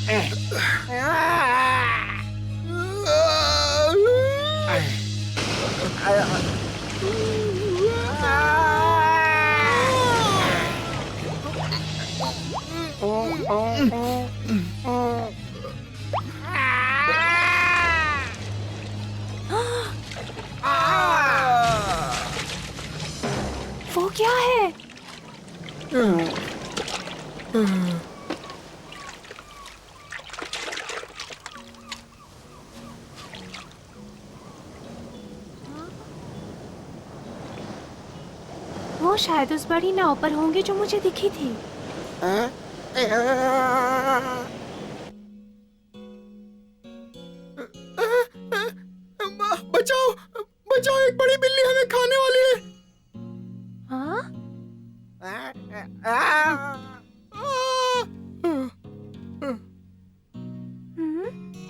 वो क्या है? वो शायद उस बड़ी नाव पर होंगे जो मुझे दिखी थी। बचाओ बचाओ, एक बड़ी बिल्ली हमें खाने वाली है। हाँ?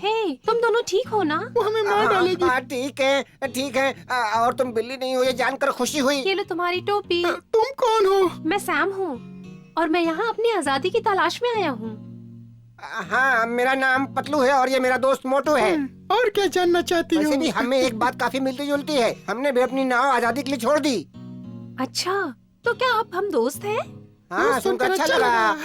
हे, तुम दोनों ठीक हो ना? वो हमें मार डालेगी। ठीक है ठीक है। और तुम बिल्ली नहीं हो ये जानकर खुशी हुई। ये लो तुम्हारी टोपी। तुम कौन हो? मैं सैम हूँ और मैं यहाँ अपनी आजादी की तलाश में आया हूँ। हाँ, मेरा नाम पतलू है और ये मेरा दोस्त मोटू है। और क्या जानना चाहती हो? वैसे भी हमें एक बात काफी मिलती जुलती है। हमने भी अपनी नाव आजादी के लिए छोड़ दी। अच्छा, तो क्या अब हम दोस्त हैं? हाँ, सुनकर अच्छा लगा।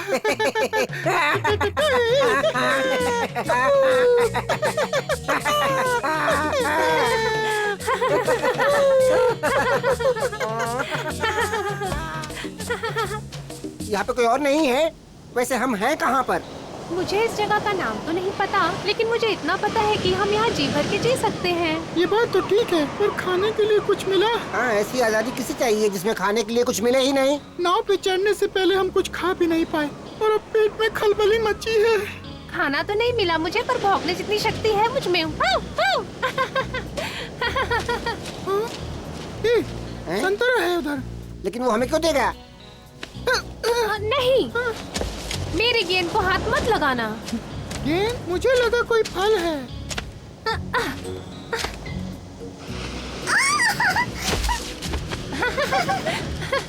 यहाँ पे कोई और नहीं है? वैसे हम हैं कहाँ पर? मुझे इस जगह का नाम तो नहीं पता, लेकिन मुझे इतना पता है कि हम यहाँ जी भर के जी सकते हैं। ये बात तो ठीक है, पर खाने के लिए कुछ मिला? हाँ, ऐसी आजादी किसे चाहिए जिसमें खाने के लिए कुछ मिले ही नहीं। नाव पे चढ़ने से पहले हम कुछ खा भी नहीं पाए और अब पेट में खलबली मची है। खाना तो नहीं मिला मुझे, पर भौंकने जितनी शक्ति है मुझ में। संतरा है उधर। लेकिन वो हमें क्यों देगा? नहीं, मेरे गेंद को हाथ मत लगाना। गेंद? मुझे लगा कोई फल है।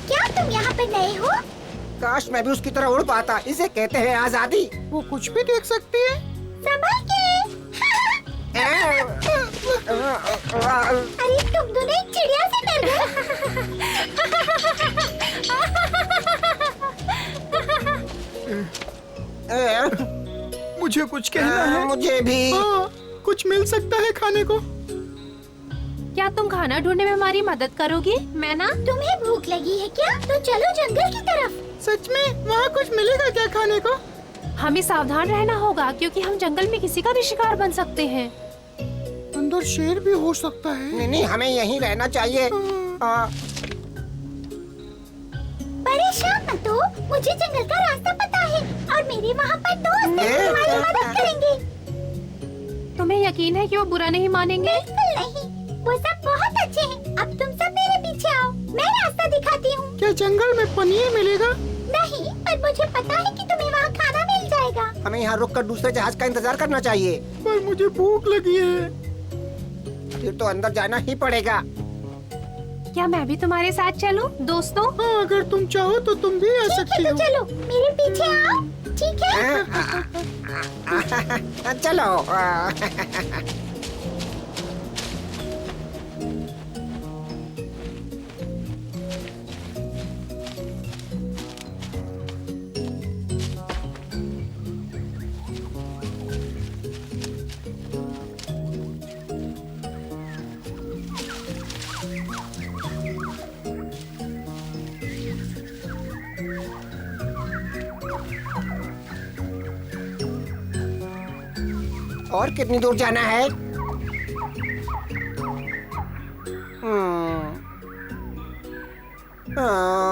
क्या तुम यहाँ पे नए हो? काश मैं भी उसकी तरह उड़ पाता। इसे कहते हैं आजादी। वो कुछ भी देख सकती है। संभल के। अरे तुम दोनों एक चिड़िया से डर गए। मुझे कुछ कहना है। मुझे भी। कुछ मिल सकता है खाने को? क्या तुम खाना ढूंढने में हमारी मदद करोगी? मैं ना। तुम्हें भूख लगी है क्या? तो चलो जंगल की तरफ। सच में? वहाँ कुछ मिलेगा क्या खाने को? हमें सावधान रहना होगा क्योंकि हम जंगल में किसी का भी शिकार बन सकते हैं। अंदर शेर भी हो सकता है। नहीं नहीं, हमें यहीं रहना चाहिए। परेशान मत हो, मुझे जंगल का रास्ता पता है और मेरे वहाँ पर दोस्त हैं जो तुम्हारी मदद करेंगे। तुम्हें यकीन है कि वो बुरा नहीं मानेंगे? बिल्कुल नहीं, वो सब बहुत अच्छे हैं। अब तुम सब मेरे पीछे आओ, मैं रास्ता दिखाती हूँ। क्या जंगल में पनीर मिलेगा? नहीं, पर मुझे पता है कि तुम्हें वहाँ खाना मिल जाएगा। हमें यहाँ रुककर दूसरे जहाज का इंतजार करना चाहिए। पर मुझे भूख लगी है। फिर तो अंदर जाना ही पड़ेगा। क्या मैं भी तुम्हारे साथ चलूं, दोस्तों? हाँ, अगर तुम चाहो तो तुम भी आ सकती तो हो। चलो मेरे पीछे आओ, ठीक है? चलो। और कितनी दूर जाना है?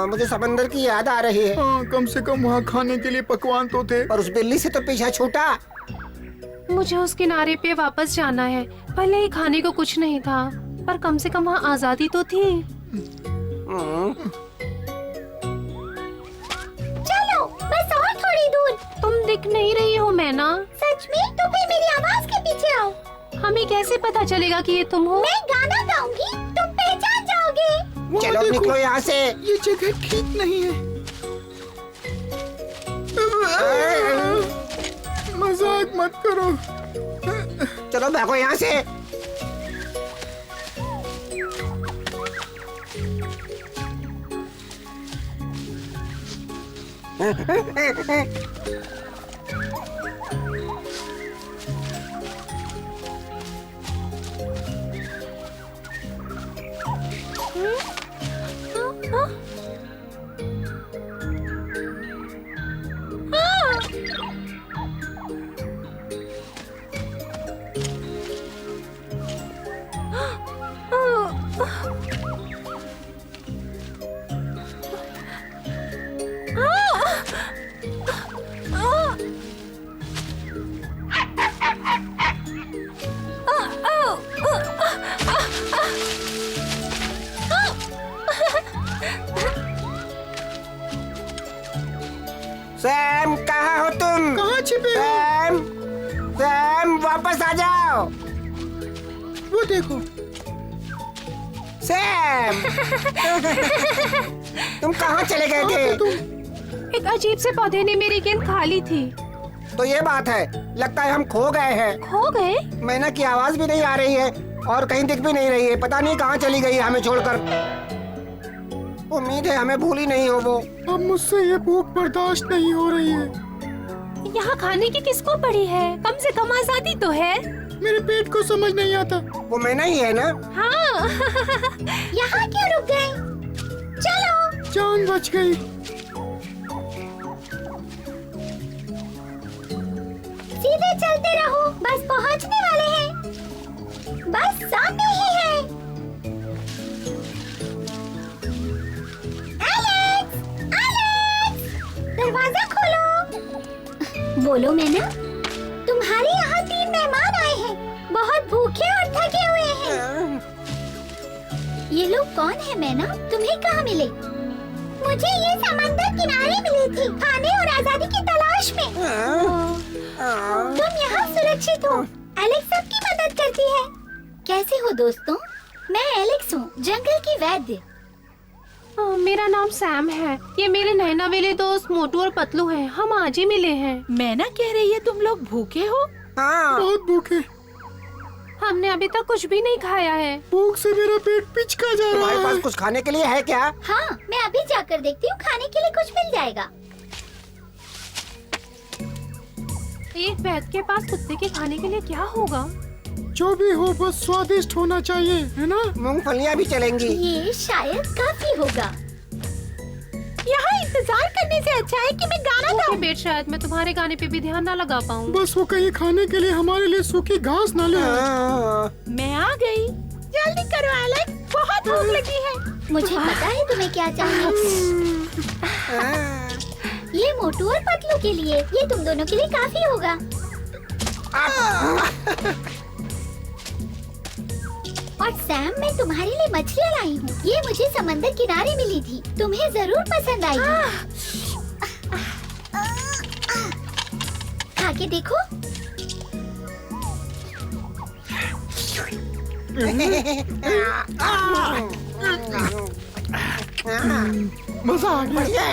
मुझे समंदर की याद आ रही है। हाँ, कम से कम वहाँ खाने के लिए पकवान तो थे। और उस बिल्ली से तो पीछा छूटा। मुझे उस किनारे पे वापस जाना है। पहले ही खाने को कुछ नहीं था, पर कम से कम वहाँ आजादी तो थी। चलो बस और थोड़ी दूर। तुम दिख नहीं रही हो मैना। सच में? तो फिर मेरी आवाज के पीछे आओ। हमें कैसे पता चलेगा कि ये तुम हो? मैं गाना गाऊंगी, तुम पहचान जाओगे। चलो निकलो यहाँ से। ये जगह ठीक नहीं है। मजा आग मत करो। चलो भागो यहाँ से। सैम, कहाँ हो तुम? कहाँ छिपे हो? सैम, सैम वापस आ जाओ। वो देखो। सैम तुम कहाँ चले गए कहाँ थे? थे तुम? एक अजीब से पौधे ने मेरी गेंद खा ली थी। तो ये बात है, लगता है हम खो गए हैं। खो गए? मैना की आवाज भी नहीं आ रही है और कहीं दिख भी नहीं रही है। पता नहीं कहाँ चली गई है हमें छोड़कर। उम्मीद है हमें भूली नहीं हो वो। अब मुझसे ये भूख बर्दाश्त नहीं हो रही है। यहाँ खाने की किसको पड़ी है? कम से कम आजादी तो है। मेरे पेट को समझ नहीं आता। वो मैना ही है ना? हाँ। यहाँ क्यों रुक गए? चलो। जान बच गई। सीधे चलते रहो, बस पहुँचने वाले हैं। बस सामने ही है। एलेक्स, एलेक्स, दरवाजा खोलो। बोलो मैना, तुम्हारे यहाँ 3 मेहमान आए हैं। बहुत भूखे और थके हुए हैं। ये लोग कौन है मैना? तुम्हें कहाँ मिले? मुझे ये समंदर किनारे मिले थे, खाने और आजादी की तलाश में। तुम यहाँ सुरक्षित हो। एलेक्स सबकी मदद करती है। कैसे हो दोस्तों? मैं एलेक्स हूँ, जंगल की वैद्य। मेरा नाम सैम है। ये मेरे नैना वाले दोस्त मोटू और पतलू हैं। हम आज ही मिले हैं। मैना कह रही है तुम लोग भूखे हो? हाँ। बहुत भूखे। हमने अभी तक कुछ भी नहीं खाया है। भूख से मेरा पेट पिचका जा रहा तुम्हारे पास है। कुछ खाने के लिए है क्या? हाँ, मैं अभी जाकर देखती हूँ, खाने के लिए कुछ मिल जाएगा। एक वैद्य के पास कुत्ते के खाने के लिए क्या होगा? जो भी हो बस स्वादिष्ट होना चाहिए, है ना? मूंगफलियाँ भी चलेंगी। ये शायद काफी होगा। यहाँ इंतजार करने से अच्छा है कि मैं गाना भूखे गाऊं। पेट शायद मैं तुम्हारे गाने पे भी ध्यान ना लगा पाऊँ। बस वो कहीं खाने के लिए हमारे लिए सूखी घास न ले आए। हाँ। मैं आ गई। जल्दी करो एलेक्स, बहुत भूख लगी है। मुझे पता है तुम्हें क्या चाहिए। ये मोटू और पतलू के लिए, ये तुम दोनों के लिए काफी होगा। और सैम, मैं तुम्हारे लिए मछलियाँ लाई हूँ। ये मुझे समंदर किनारे मिली थी। तुम्हें जरूर पसंद आएगी। खा के देखो। मजा आ गया।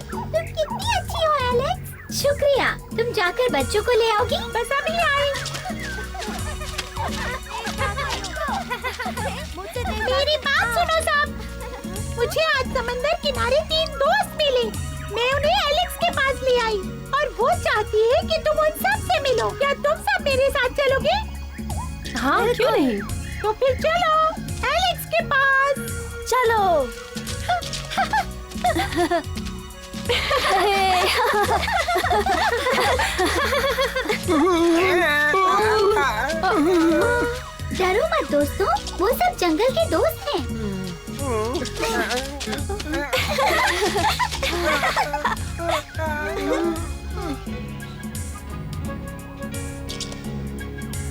तुम कितनी अच्छी हो एलेक्स। शुक्रिया। तुम जाकर बच्चों को ले आओगी? बस अभी आई। मेरी बात सुनो सब। मुझे आज समंदर किनारे 3 दोस्त मिले। मैं उन्हें एलेक्स के पास ले आई और वो चाहती है कि तुम उन सब से मिलो। क्या तुम सब मेरे साथ चलोगे? हाँ, क्यों नहीं? तो फिर चलो एलेक्स के पास। चलो। डरो मत दोस्तों, वो सब जंगल के दोस्त हैं।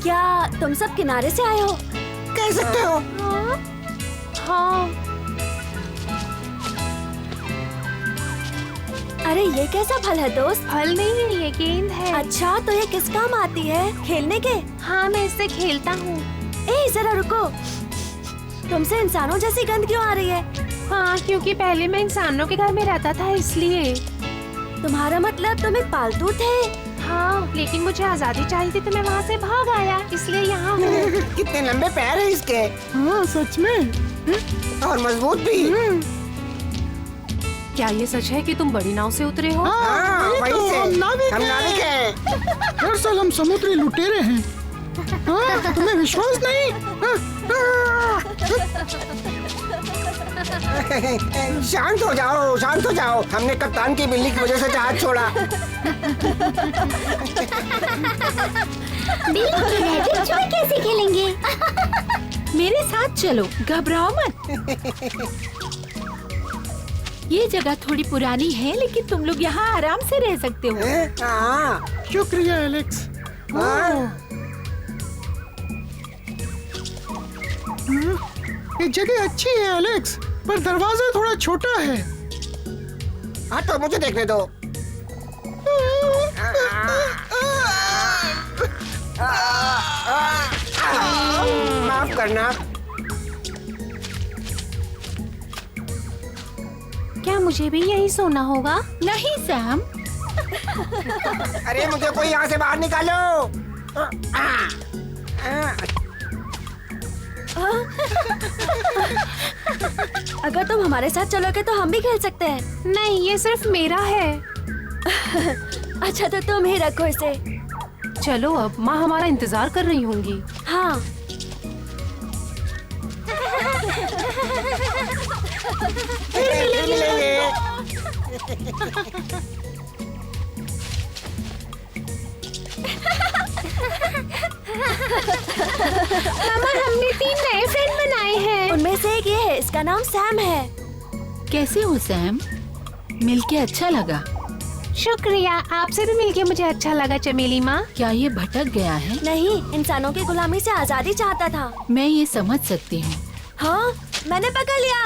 क्या तुम सब किनारे से आए हो? कह सकते हो। हाँ। अरे ये कैसा फल है दोस्त? फल नहीं है, ये गेंद है। अच्छा तो ये किस काम आती है? खेलने के? हाँ, मैं इससे खेलता हूँ। ए जरा रुको, तुमसे इंसानों जैसी गंध क्यों आ रही है? हाँ, क्योंकि पहले मैं इंसानों के घर में रहता था इसलिए। तुम्हारा मतलब तुम एक पालतू थे? हाँ, लेकिन मुझे आजादी चाहिए थी तो मैं वहाँ से भाग आया, इसलिए यहाँ हूँ। कितने लंबे पैर हैं इसके, हाँ सच में। और मजबूत भी। क्या ये सच है कि तुम बड़ी नाव से उतरे हो? हाँ, वही वहीं तो, से। हम नाविक हम हैं। नाविक हैं। दरअसल हम समुद्री लुटेरे हैं। हाँ, तुम्हें विश्वास नहीं? शांत हो जाओ, शांत हो जाओ। हमने कप्तान की बिल्ली की वजह से जहाज छोड़ा। बिल्ली के रैबिट जुए कैसे खेलेंगे? मेरे साथ चलो, घबराओ मत। ये जगह थोड़ी पुरानी है, लेकिन तुम लोग यहाँ आराम से रह सकते हो। हाँ, शुक्रिया एलेक्स। हाँ। ये जगह अच्छी है एलेक्स, पर दरवाजा थोड़ा छोटा है। हाँ, तो मुझे देखने दो। माफ करना। क्या मुझे भी यही सोना होगा? नहीं सैम, अरे मुझे कोई यहाँ से बाहर निकालो। अगर तुम हमारे साथ चलोगे तो हम भी खेल सकते हैं। नहीं, ये सिर्फ मेरा है। अच्छा तो तुम ही रखो इसे। चलो अब, माँ हमारा इंतजार कर रही होंगी। हाँ। फिर मिलेंगे। मामा, हमने 3 नए फ्रेंड बनाए हैं। उनमें से एक ये है, इसका नाम सैम है। कैसे हो सैम? मिलके अच्छा लगा। शुक्रिया, आपसे भी मिलके मुझे अच्छा लगा चमेली माँ। क्या ये भटक गया है? नहीं, इंसानों की गुलामी से आजादी चाहता था। मैं ये समझ सकती हूँ। हाँ, मैंने पकड़ लिया।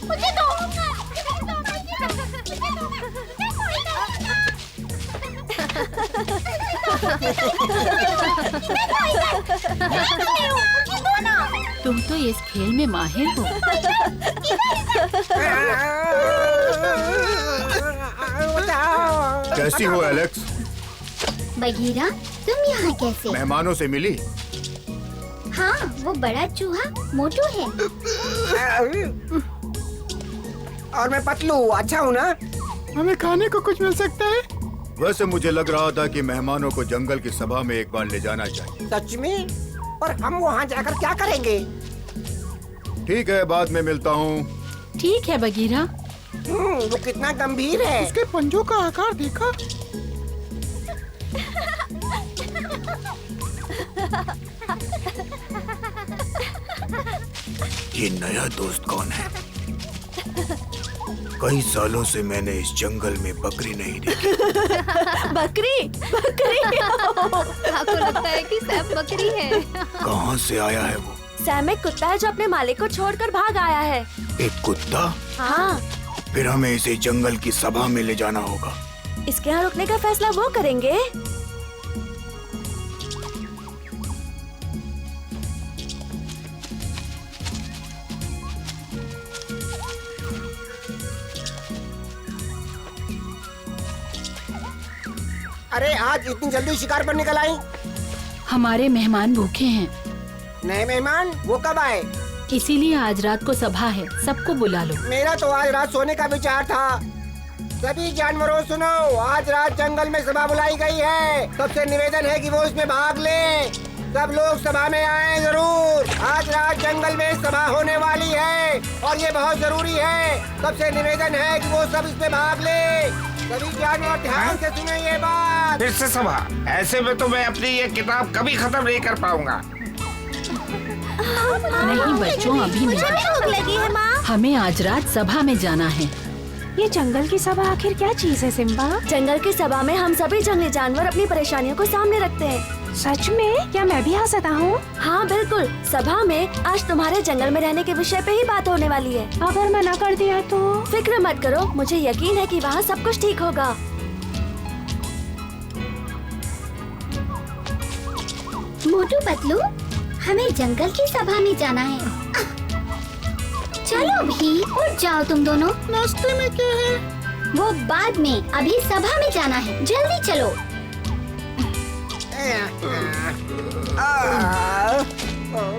मुझे दो। तुम तो इस खेल में माहिर हो। कैसी हो एलेक्स? बगीरा, तुम यहाँ कैसे? मेहमानों से मिली? हाँ, वो बड़ा चूहा मोटू है। और मैं पतलू, अच्छा हूँ ना? हमें खाने को कुछ मिल सकता है? वैसे मुझे लग रहा था कि मेहमानों को जंगल की सभा में एक बार ले जाना चाहिए। सच में? पर हम वहाँ जाकर क्या करेंगे? ठीक है, बाद में मिलता हूँ। ठीक है बगीरा। वो कितना गंभीर है। इसके पंजों का आकार देखा? ये नया दोस्त कौन है? कई सालों से मैंने इस जंगल में बकरी नहीं देखी। बकरी? बकरी? आपको लगता है कि सैम बकरी है? कहाँ से आया है वो? सैम एक कुत्ता है जो अपने मालिक को छोड़कर भाग आया है। एक कुत्ता? हाँ। फिर हमें इसे जंगल की सभा में ले जाना होगा। इसके यहाँ रुकने का फैसला वो करेंगे। अरे आज इतनी जल्दी शिकार पर निकल आई? हमारे मेहमान भूखे हैं, नए मेहमान? वो कब आए? इसीलिए आज रात को सभा है, सबको बुला लो। मेरा तो आज रात सोने का विचार था। सभी जानवरों सुनो, आज रात जंगल में सभा बुलाई गई है। सबसे निवेदन है कि वो इसमें भाग ले। सब लोग सभा में आए जरूर। आज रात जंगल में सभा होने वाली है और ये बहुत जरूरी है। सबसे निवेदन है कि वो सब इसमें भाग ले। सभी जानवर ध्यान से सुने ये बात। फिर से सभा? ऐसे में तो मैं अपनी ये किताब कभी खत्म नहीं कर पाऊंगा। नहीं बच्चों, अभी मुझे नहीं। भी भूख लगी है माँ। हमें आज रात सभा में जाना है। ये जंगल की सभा आखिर क्या चीज है सिम्बा? जंगल की सभा में हम सभी जंगली जानवर अपनी परेशानियों को सामने रखते हैं। सच में? क्या मैं भी आ सकता हूँ? हाँ बिल्कुल, सभा में आज तुम्हारे जंगल में रहने के विषय पे ही बात होने वाली है। अगर मना कर दिया तो? फिक्र मत करो, मुझे यकीन है कि वहाँ सब कुछ ठीक होगा। मोटू पतलू, हमें जंगल की सभा में जाना है। उठो भी, उठ जाओ तुम दोनों। नाश्ते में क्या है? वो बाद में, अभी सभा में जाना है, जल्दी चलो।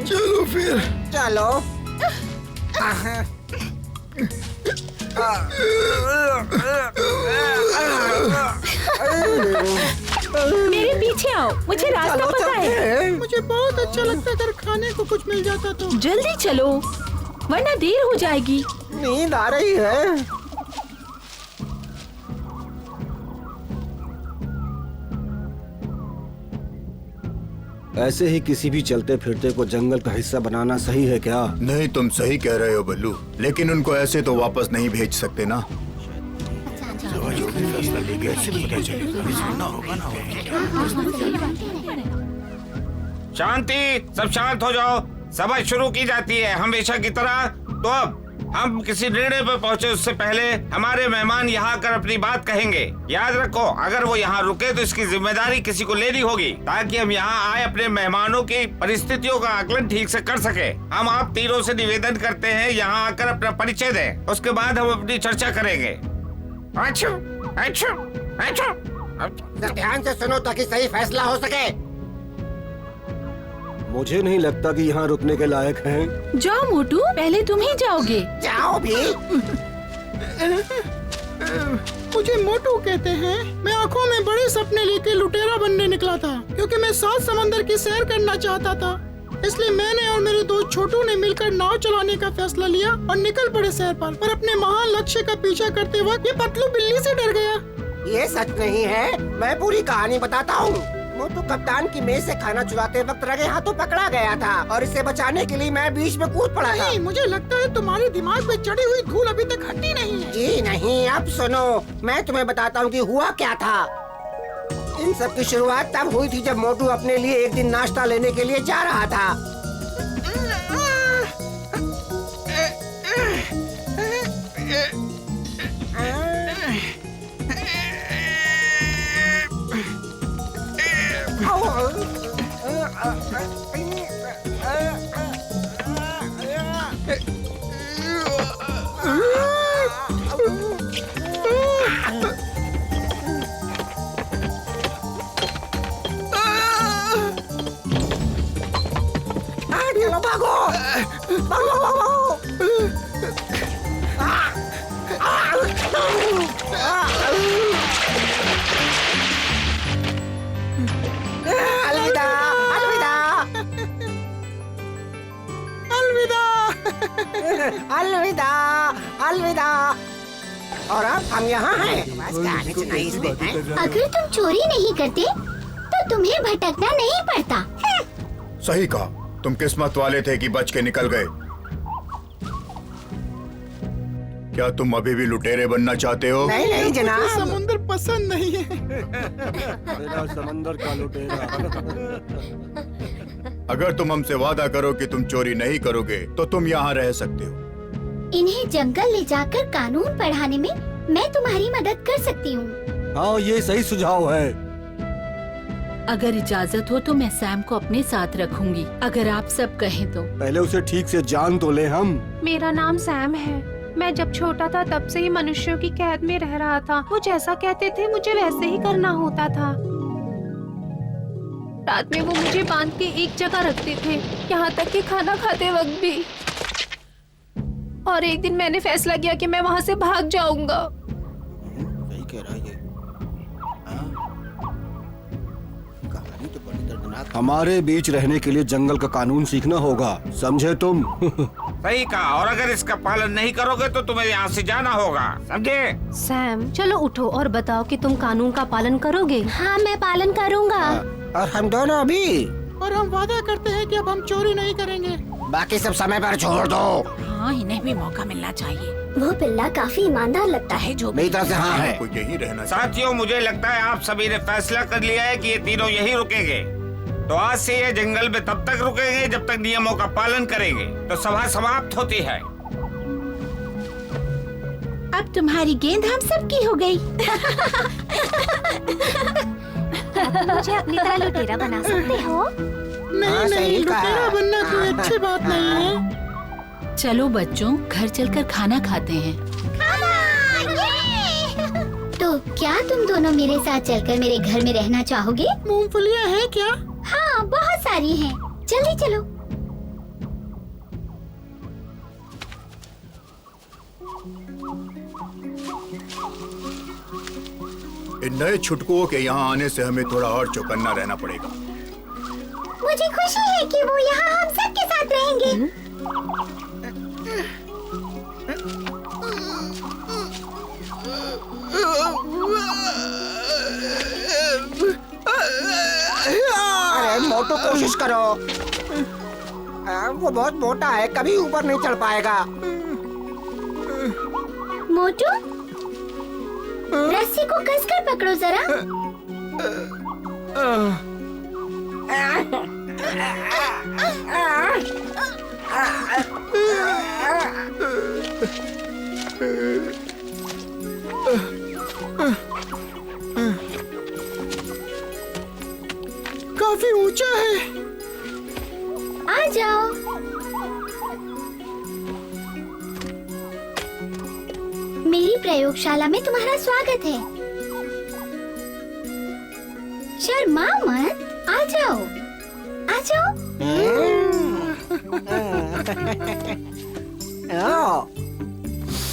चलो फिर। चलो। मेरे पीछे आओ, मुझे रास्ता पता है। मुझे बहुत अच्छा लगता अगर खाने को कुछ मिल जाता तो। जल्दी चलो वरना देर हो जाएगी। नींद आ रही है। ऐसे ही किसी भी चलते फिरते को जंगल का हिस्सा बनाना सही है क्या? नहीं, तुम सही कह रहे हो बल्लू, लेकिन उनको ऐसे तो वापस नहीं भेज सकते ना। शांति, सब शांत हो जाओ। सभा शुरू की जाती है हमेशा की तरह। तो अब हम किसी निर्णय पर पहुंचे उससे पहले हमारे मेहमान यहाँ आकर अपनी बात कहेंगे। याद रखो, अगर वो यहाँ रुके तो इसकी जिम्मेदारी किसी को लेनी होगी, ताकि हम यहाँ आए अपने मेहमानों की परिस्थितियों का आकलन ठीक से कर सके। हम आप तीनों से निवेदन करते हैं यहाँ आकर अपना परिचय दें, उसके बाद हम अपनी चर्चा करेंगे। अच्छा, अच्छा, अच्छा। ध्यान से सुनो ताकि सही फैसला हो सके। मुझे नहीं लगता कि यहाँ रुकने के लायक हैं। जाओ मोटू, पहले तुम ही जाओगे। जाओ भी। मुझे मोटू कहते हैं। मैं आंखों में बड़े सपने लेके लुटेरा बनने निकला था, क्योंकि मैं 7 समंदर की सैर करना चाहता था। इसलिए मैंने और मेरे दोस्त छोटू ने मिलकर नाव चलाने का फैसला लिया और निकल पड़े सैर पर अपने महान लक्ष्य का पीछा करते वक्त ये पतलू बिल्ली से डर गया। ये सच नहीं है, मैं पूरी कहानी बताता हूँ। मोटू कप्तान की मेज से खाना चुराते वक्त रगे हाथों पकड़ा गया था और इसे बचाने के लिए मैं बीच में कूद पड़ा था। नहीं, मुझे लगता है तुम्हारे दिमाग में चढ़ी हुई धूल अभी तक हटी नहीं है। जी नहीं, अब सुनो, मैं तुम्हें बताता हूँ कि हुआ क्या था। इन सब की शुरुआत तब हुई थी जब मोटू अपने लिए एक दिन नाश्ता लेने के लिए जा रहा था। भागो, भागो, भागो। अलविदा, अलविदा, अलविदा, अलविदा, अलविदा। और अब हम यहाँ हैं। बस गाने सुनाई दे हैं। अगर तुम चोरी नहीं करते तो तुम्हें भटकना नहीं पड़ता। सही कहा, तुम किस्मत वाले थे कि बच के निकल गए। क्या तुम अभी भी लुटेरे बनना चाहते हो? नहीं नहीं जनाब, समुद्र पसंद नहीं है। मेरा समंदर का लुटेरा। अगर तुम हमसे वादा करो कि तुम चोरी नहीं करोगे तो तुम यहाँ रह सकते हो। इन्हें जंगल ले जाकर कानून पढ़ाने में मैं तुम्हारी मदद कर सकती हूँ। हाँ, ये सही सुझाव है। अगर इजाजत हो तो मैं सैम को अपने साथ रखूंगी, अगर आप सब कहें तो। पहले उसे ठीक से जान तो ले हम। मेरा नाम सैम है। मैं जब छोटा था तब से ही मनुष्यों की कैद में रह रहा था। वो जैसा कहते थे मुझे वैसे ही करना होता था। रात में वो मुझे बांध के एक जगह रखते थे, यहाँ तक कि खाना खाते वक्त भी। और एक दिन मैंने फैसला किया कि मैं वहाँ से भाग जाऊंगा। सही कह रहा है ये। कहानी तो बड़ी दर्दनाक। हमारे बीच रहने के लिए जंगल का कानून सीखना होगा, समझे तुम? सही कहा, और अगर इसका पालन नहीं करोगे तो तुम्हें यहाँ से जाना होगा, समझे? सैम, चलो उठो और बताओ कि तुम कानून का पालन करोगे। हाँ, मैं पालन करूँगा। और हम दोनों भी। और हम वादा करते हैं कि अब हम चोरी नहीं करेंगे। बाकी सब समय पर छोड़ दो। हाँ, इन्हें भी मौका मिलना चाहिए। वो पिल्ला काफी ईमानदार लगता है। जो मेरी तरफ से हाँ है। कोई यही रहना चाहिए। साथियों, मुझे लगता है आप सभी ने फैसला कर लिया है कि ये तीनों यहीं रुकेंगे। तो आज से ये जंगल में तब तक रुकेंगे जब तक नियमों का पालन करेंगे। तो सभा समाप्त होती है। अब तुम्हारी गेंद हम सबकी हो गई। मुझे अपनी तरह लुटेरा बना सकते हो? नहीं हाँ, नहीं, सही कहा। लुटेरा बनना कोई अच्छी बात नहीं है। चलो बच्चों, घर चलकर खाना खाते हैं। तो क्या तुम दोनों मेरे साथ चलकर मेरे घर में रहना चाहोगे? मूंगफलियाँ हैं क्या? हाँ, बहुत सारी हैं। जल्दी चलो। इन नए छुटकुओं के यहाँ आने से हमें थोड़ा और चौकन्ना रहना पड़ेगा। मुझे खुशी है कि वो यहाँ हम सब के साथ रहेंगे। अरे मोटू, कोशिश करो। वो बहुत मोटा है, कभी ऊपर नहीं चढ़ पाएगा। मोटू, रस्सी को कसकर पकड़ो जरा। काफी ऊंचा है। आ जाओ। मेरी प्रयोगशाला में तुम्हारा स्वागत है। शर्मा मत, आ जाओ, आ जाओ।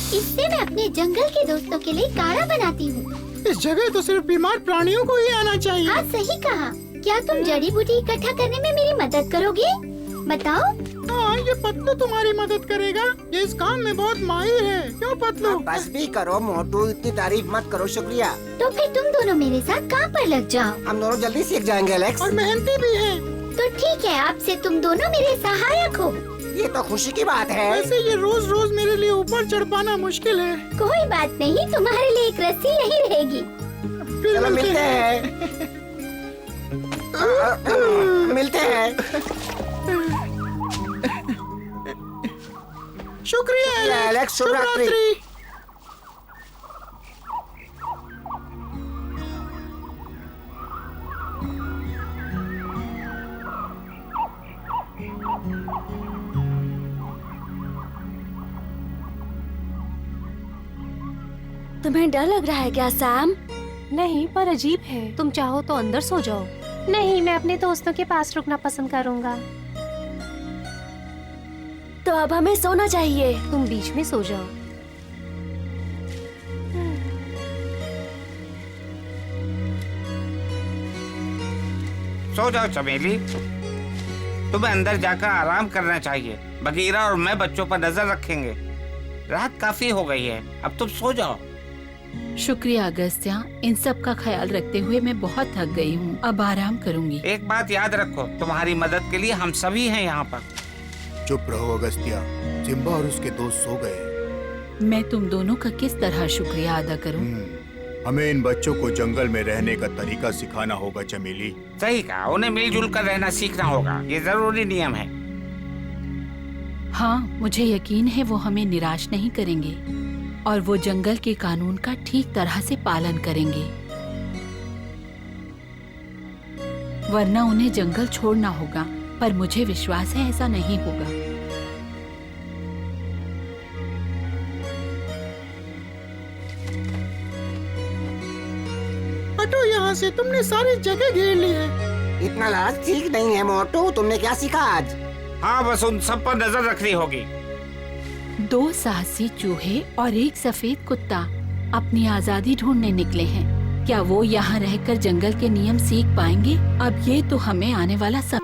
इससे मैं अपने जंगल के दोस्तों के लिए काढ़ा बनाती हूँ। इस जगह तो सिर्फ बीमार प्राणियों को ही आना चाहिए। हाँ, सही कहा। क्या तुम जड़ी बूटी इकट्ठा करने में मेरी मदद करोगे? बताओ। हाँ, ये पतलू तुम्हारी मदद करेगा। ये इस काम में बहुत माहिर है। क्यों पतलू? बस भी करो मोटू, इतनी तारीफ मत करो। शुक्रिया। तो फिर तुम दोनों मेरे साथ काम पर लग जाओ। हम दोनों जल्दी सीख जाएंगे एलेक्स। और मेहनती भी है। तो ठीक है, आपसे तुम दोनों मेरे सहायक हो। ये तो खुशी की बात है। वैसे ये रोज रोज मेरे लिए ऊपर चढ़ पाना मुश्किल है। कोई बात नहीं, तुम्हारे लिए एक रस्सी यही रहेगी। फिर चलो मिलते हैं। मिलते हैं। शुक्रिया एलेक्स, शुभ रात्रि। तुम्हें डर लग रहा है क्या सैम? नहीं, पर अजीब है। तुम चाहो तो अंदर सो जाओ। नहीं, मैं अपने दोस्तों के पास रुकना पसंद करूंगा। तो अब हमें सोना चाहिए। तुम बीच में सो जाओ। सो जाओ चमेली, तुम्हें अंदर जाकर आराम करना चाहिए। बगीरा और मैं बच्चों पर नजर रखेंगे। रात काफी हो गई है, अब तुम सो जाओ। शुक्रिया अगस्त्या, इन सब का ख्याल रखते हुए मैं बहुत थक गई हूँ। अब आराम करूँगी। एक बात याद रखो, तुम्हारी मदद के लिए हम सभी हैं यहाँ पर। चुप रहो अगस्त्या, सिम्बा और उसके दोस्त सो गए। मैं तुम दोनों का किस तरह शुक्रिया अदा करूँ? हमें इन बच्चों को जंगल में रहने का तरीका सिखाना होगा चमेली। सही कहा, उन्हें मिलजुल कर रहना सीखना होगा। ये जरूरी नियम है। हाँ, मुझे यकीन है वो हमें निराश नहीं करेंगे और वो जंगल के कानून का ठीक तरह से पालन करेंगे, वरना उन्हें जंगल छोड़ना होगा। पर मुझे विश्वास है ऐसा नहीं होगा। हटो यहाँ से, तुमने सारी जगह घेर ली है। इतना लालच ठीक नहीं है मोटू। तुमने क्या सीखा आज? हाँ, बस उन सब पर नजर रखनी होगी। 2 साहसी चूहे और 1 सफेद कुत्ता अपनी आजादी ढूंढने निकले हैं। क्या वो यहाँ रहकर जंगल के नियम सीख पाएंगे? अब ये तो हमें आने वाला सब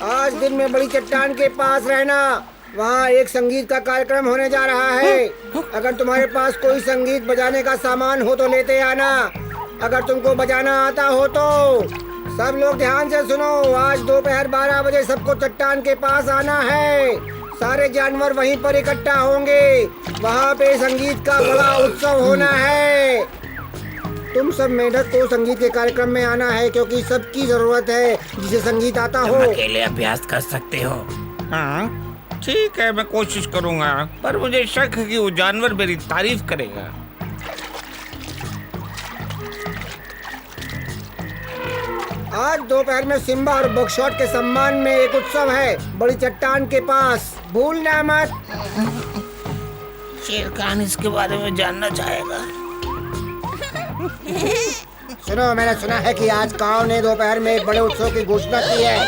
आज दिन में बड़ी चट्टान के पास रहना। वहाँ एक संगीत का कार्यक्रम होने जा रहा है। अगर तुम्हारे पास कोई संगीत बजाने का सामान हो तो लेते आना। अगर तुमको बजाना आता हो तो। सब लोग ध्यान से सुनो, आज दोपहर 12 बजे सबको चट्टान के पास आना है। सारे जानवर वहीं पर इकट्ठा होंगे। वहाँ पे संगीत का बड़ा उत्सव होना है। तुम सब मेढक को संगीत के कार्यक्रम में आना है, क्योंकि सबकी जरूरत है जिसे संगीत आता हो। अकेले अभ्यास कर सकते हो। हाँ ठीक है, मैं कोशिश करूँगा, पर मुझे शक है कि वो जानवर मेरी तारीफ करेगा। आज दोपहर में सिम्बा और बगशॉट के सम्मान में एक उत्सव है, बड़ी चट्टान के पास। भूलना मत। शेर खान इसके बारे में जानना चाहेगा। सुनो, मैंने सुना है कि आज काव ने दोपहर में एक बड़े उत्सव की घोषणा की है।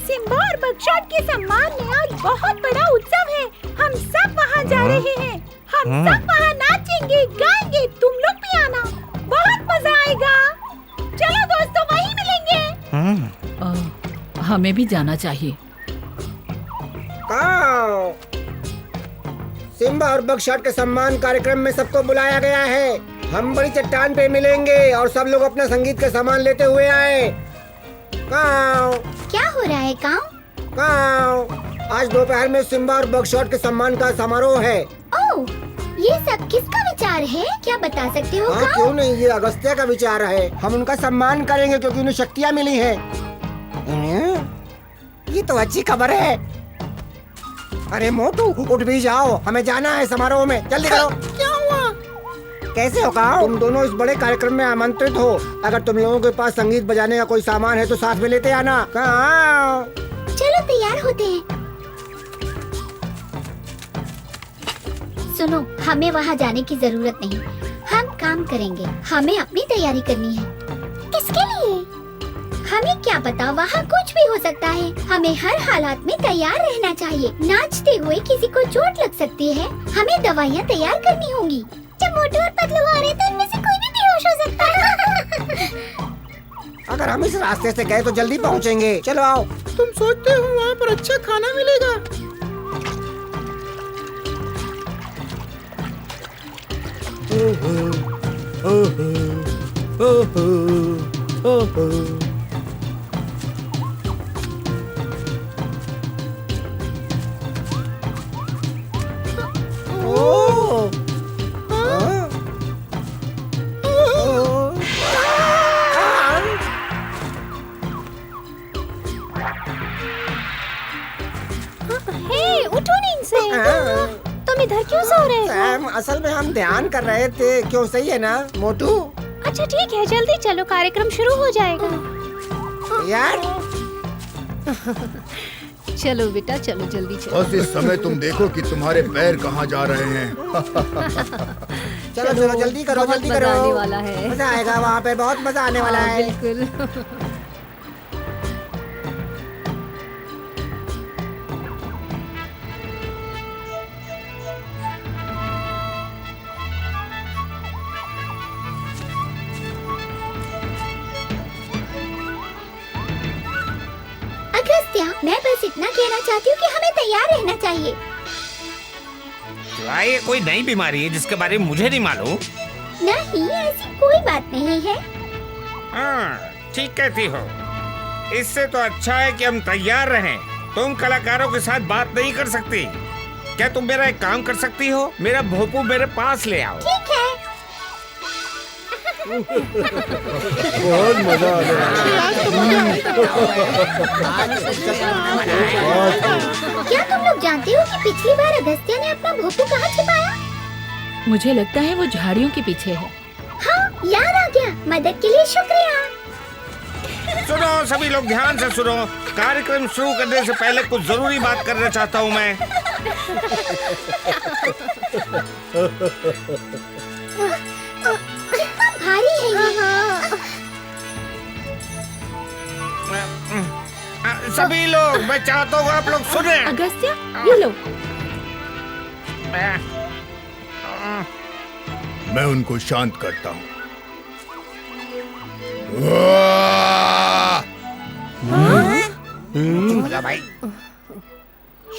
सिम्बा और बगशॉट के सम्मान में आज बहुत बड़ा उत्सव है। हम सब वहाँ जा रहे हैं। हम सब वहाँ नाचेंगे, गाएंगे। तुम लोग भी आना, बहुत मजा आएगा। चलो दोस्तों, वहीं मिलेंगे। हमें भी जाना चाहिए। काव, सिम्बा और बगशॉट के सम्मान कार्यक्रम में सबको बुलाया गया है। हम बड़ी चट्टान पे मिलेंगे और सब लोग अपना संगीत का सामान लेते हुए आए। काव, क्या हो रहा है काव? काव, आज दोपहर में सिम्बा और बगशॉट के सम्मान का समारोह है। ओह, ये सब किसका विचार है? क्या बता सकते हो हाँ, काव? क्यों नहीं, ये अगस्त्य का विचार है। हम उनका सम्मान करेंगे क्योंकि उन्हें शक्तियाँ मिली है। ये तो अच्छी खबर है। अरे मोटू, उठ भी जाओ, हमें जाना है समारोह में। जल्दी करो। क्या हुआ? कैसे हो काव? तुम दोनों इस बड़े कार्यक्रम में आमंत्रित हो। अगर तुम लोगों के पास संगीत बजाने का कोई सामान है तो साथ में लेते आना। कहाँ? चलो तैयार होते हैं। सुनो, हमें वहाँ जाने की जरूरत नहीं। हम काम करेंगे। हमें अपनी तैयारी करनी है। किसके लिए? हमें क्या पता, वहाँ कुछ भी हो सकता है। हमें हर हालात में तैयार रहना चाहिए। नाचते हुए किसी को चोट लग सकती है। हमें दवाइयाँ तैयार करनी होंगी। जब मोटू और पतलू आ रहे तो इनमें से कोई भी बेहोश हो सकता है। अगर हम इस रास्ते से गए तो जल्दी पहुँचेंगे। चलो आओ। तुम सोचते हो वहाँ पर अच्छा खाना मिलेगा? हे, उठो नींद से। तुम इधर क्यों सो रहे हो? सैम, असल में हम ध्यान कर रहे थे। क्यों, सही है ना मोटू? अच्छा ठीक है, जल्दी चलो, कार्यक्रम शुरू हो जाएगा। यार चलो बेटा, चलो जल्दी चलो। बस इस समय तुम देखो कि तुम्हारे पैर कहाँ जा रहे हैं। चलो चलो, जल्दी करो, बहुत जल्दी मजा करो। आने वाला है। मजा आएगा वहाँ पे, बहुत मजा आने वाला हाँ, है। बिल्कुल। अगस्त्या, मैं बस इतना कहना चाहती हूँ कि हमें तैयार रहना चाहिए। क्या ये कोई नई बीमारी है जिसके बारे में मुझे नहीं मालूम? नहीं, ऐसी कोई बात नहीं है। हाँ, ठीक कहती हो। इससे तो अच्छा है कि हम तैयार रहें। तुम कलाकारों के साथ बात नहीं कर सकती। क्या तुम मेरा एक काम कर सकती हो? मेरा भोपू मेरे पास ले आओ। ठीक है। बहुत मजा आ रहा क्या तुम लोग जानते हो कि पिछली बार अगस्त्या ने अपना भोपू कहाँ छिपाया? मुझे लगता है वो झाड़ियों के पीछे है। हाँ, याद आ गया। मदद के लिए शुक्रिया। सुनो सभी लोग, ध्यान से सुनो। कार्यक्रम शुरू करने से पहले कुछ जरूरी बात करना चाहता हूँ मैं। भारी है ये। सभी लोग, मैं चाहता हूँ आप लोग सुने। अगस्त्या, ये लो। मैं उनको शांत करता हूँ। भाई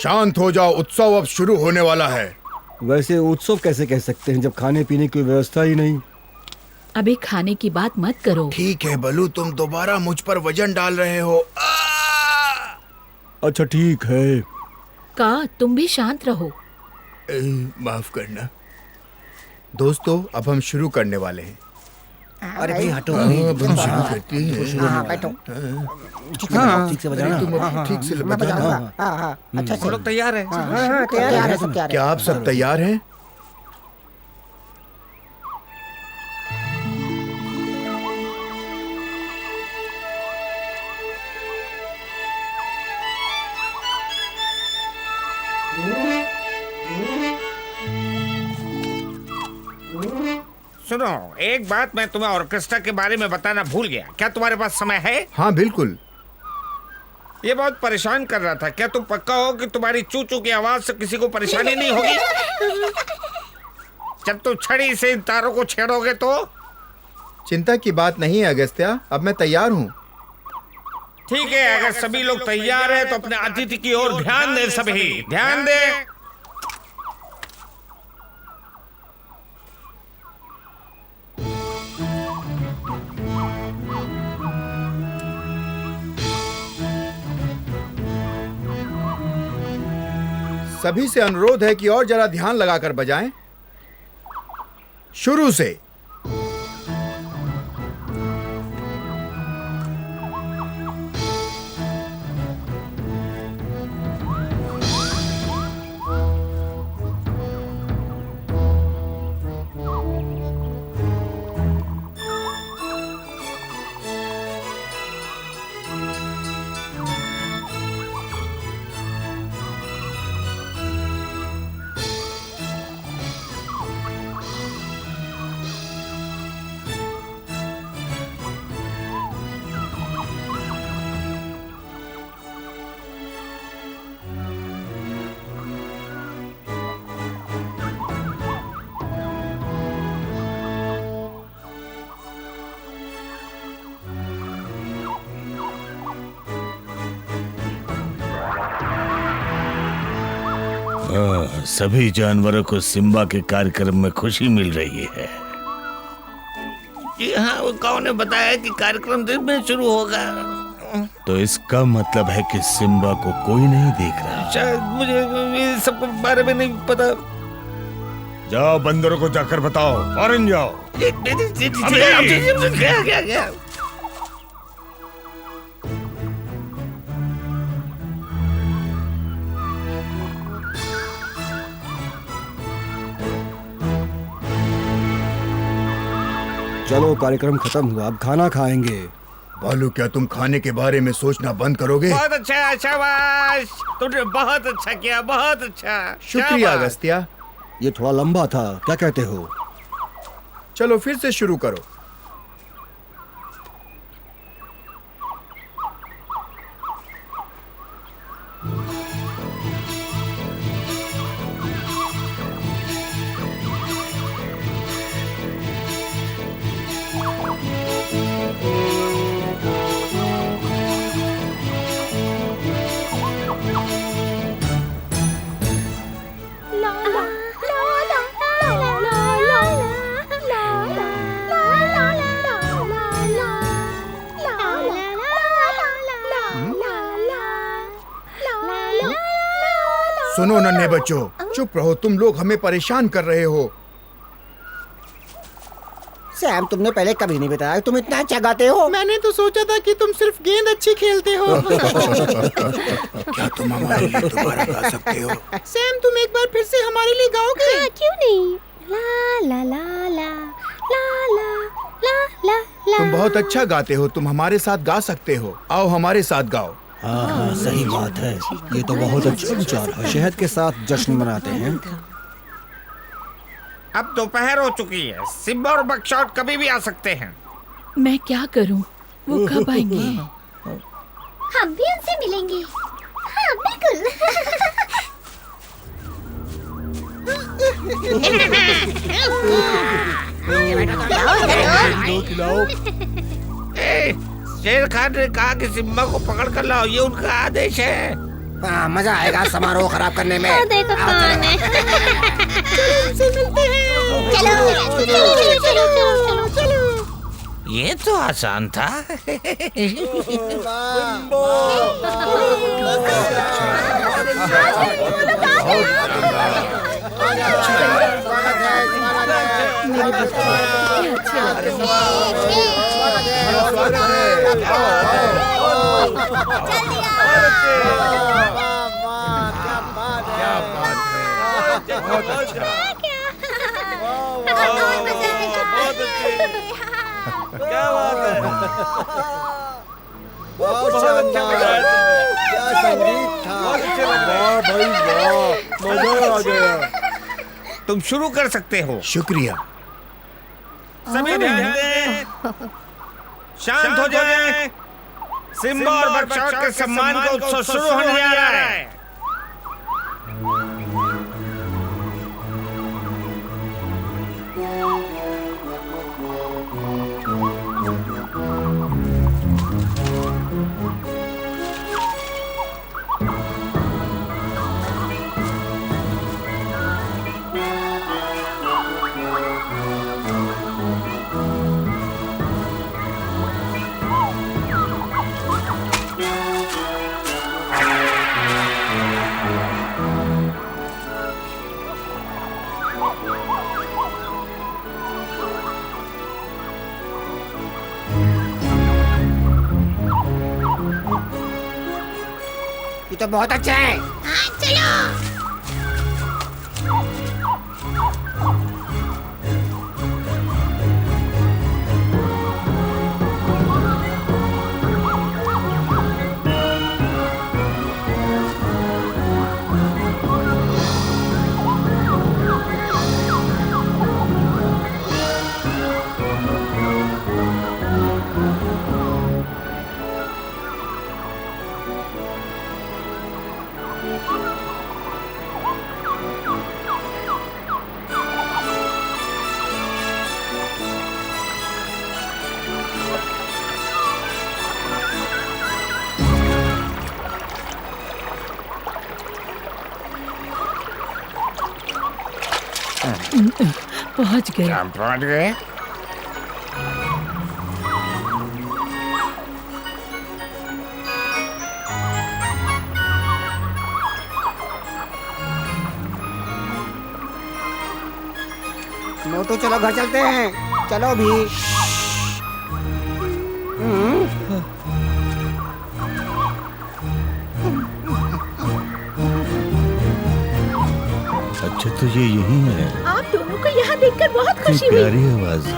शांत हो जाओ, उत्सव अब शुरू होने वाला है। वैसे उत्सव कैसे कह सकते हैं जब खाने पीने की व्यवस्था ही नहीं। अभी खाने की बात मत करो। ठीक है बलू, तुम दोबारा मुझ पर वजन डाल रहे हो। अच्छा ठीक है। का तुम भी शांत रहो। माफ करना दोस्तों, अब हम शुरू करने वाले हैं। अरे भाई हटो, अब हम शुरू करते हैं। बैठो। ठीक से बजाना। तुम अब ठीक से बजाना। अच्छा हम लोग तैयार हैं। तैयार है सब, तैयार है। क्या आप सब तैयार हैं? सुनो, एक बात मैं तुम्हें ऑर्केस्ट्रा के बारे में बताना भूल गया। क्या तुम्हारे पास समय है? हाँ बिल्कुल। ये बहुत परेशान कर रहा था। क्या तुम पक्का हो कि तुम्हारी चू चू की आवाज से किसी को परेशानी नहीं होगी? जब तुम छड़ी से इन तारों को छेड़ोगे तो? चिंता की बात नहीं है अगस्त्या, अब मैं तैयार हूँ। ठीक है, अगर सभी लोग तैयार हैं तो अपने अतिथि की ओर ध्यान दें। सभी ध्यान दें। सभी से अनुरोध है कि और जरा ध्यान लगाकर बजाएं। शुरू से। सभी जानवरों को सिम्बा के कार्यक्रम में खुशी मिल रही है। जी हाँ, वो कौन ने बताया कि कार्यक्रम दिन में शुरू होगा? तो इसका मतलब है कि सिम्बा को कोई नहीं देख रहा। शायद मुझे इस सब बारे में नहीं पता। जाओ बंदरों को जाकर बताओ, फौरन जाओ। क्या? चलो कार्यक्रम खत्म हुआ, अब खाना खाएंगे। बालू, क्या तुम खाने के बारे में सोचना बंद करोगे? बहुत अच्छा, शाबाश, तुमने बहुत अच्छा किया, बहुत अच्छा। शुक्रिया अगस्त्या। ये थोड़ा लंबा था, क्या कहते हो? चलो फिर से शुरू करो। सुनो नन्हे बच्चों, चुप रहो, तुम लोग हमें परेशान कर रहे हो। सैम, तुमने पहले कभी नहीं बताया तुम इतना अच्छा गाते हो। मैंने तो सोचा था कि तुम सिर्फ गेंद अच्छी खेलते हो। क्या तुम हमारे लिए दोबारा गा सकते हो? सैम, तुम एक बार फिर से हमारे लिए गाओगे? हाँ, क्यों नहीं? ला ला ला ला ला ला ला ला ला। तुम बहुत अच्छा गाते हो, तुम हमारे साथ गा सकते हो। आओ हमारे साथ गाओ। हाँ, सही बात है। ये तो बहुत अच्छा विचार है। शहद के साथ जश्न मनाते हैं। अब दोपहर हो चुकी है। सिम्बा और बकशॉट कभी भी आ सकते हैं। मैं क्या करूं? वो कब आएंगे? हम भी उनसे मिलेंगे। हाँ, बिल्कुल। शेर खान ने कहा कि सिम्बा को पकड़ कर लाओ, ये उनका आदेश है। मजा आएगा समारोह खराब करने में। देखो आओ, कौन है। उनसे मिलते हैं। चलो। ये तो आसान था। तुम शुरू कर सकते हो। शुक्रिया। सभी ध्यान दें, शांत हो जाएं। सिम्बा और बकशॉट के सम्मान का उत्सव शुरू होने जा रहा है। ये तो बहुत अच्छा है। पहुंच गए। हम पहुंच गए। मोटू चलो घर चलते हैं। चलो भी। अच्छा तो ये यही है। आप दोनों को यहाँ देखकर बहुत कितनी खुशी हुई। प्यारी आवाज है।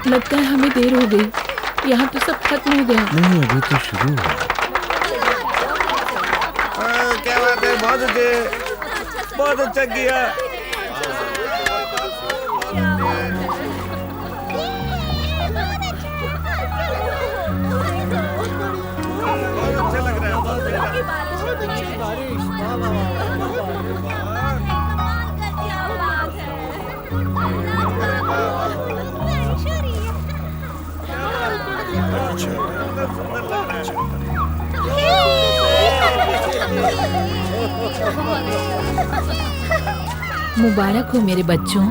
लगता है हमें देर हो गई। यहाँ तो सब खत्म हो गया। नहीं अभी तो शुरू हुआ। क्या बात है, बहुत अच्छा किया। बहुत अच्छा लग रहा है। बहुत अच्छी बारिश। मुबारक हो मेरे बच्चों।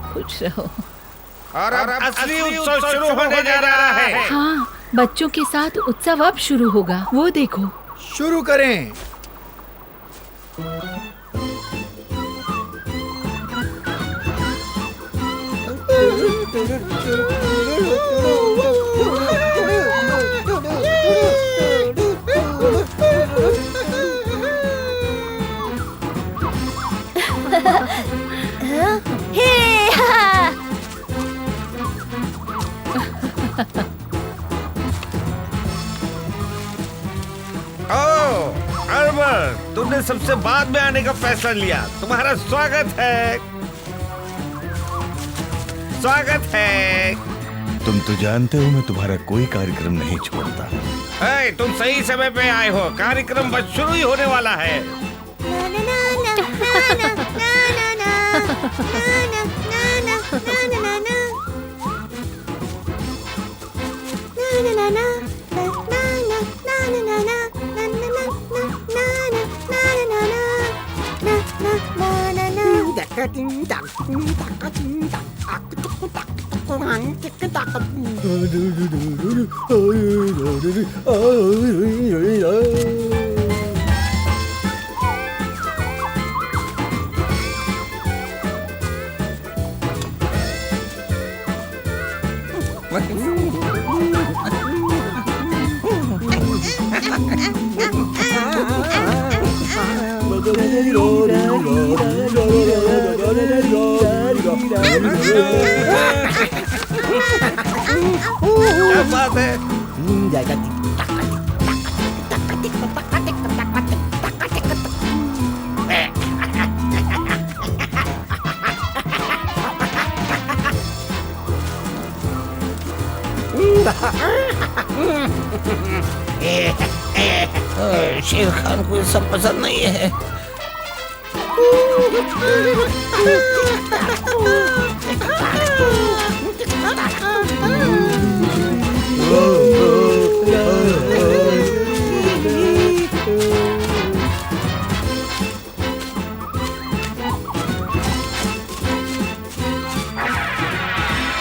खुश रहो। और अब असली उत्सव शुरू होने जा रहा है। हाँ, बच्चों के साथ उत्सव अब शुरू होगा। वो देखो। शुरू करें। तुमने सबसे बाद में आने का फैसला लिया। तुम्हारा स्वागत है। स्वागत है। तुम तो जानते हो मैं तुम्हारा कोई कार्यक्रम नहीं छोड़ता। ए, तुम सही समय पे आए हो, कार्यक्रम बस शुरू ही होने वाला है। क्या बात है? शेर खान को ये सब पसंद नहीं है।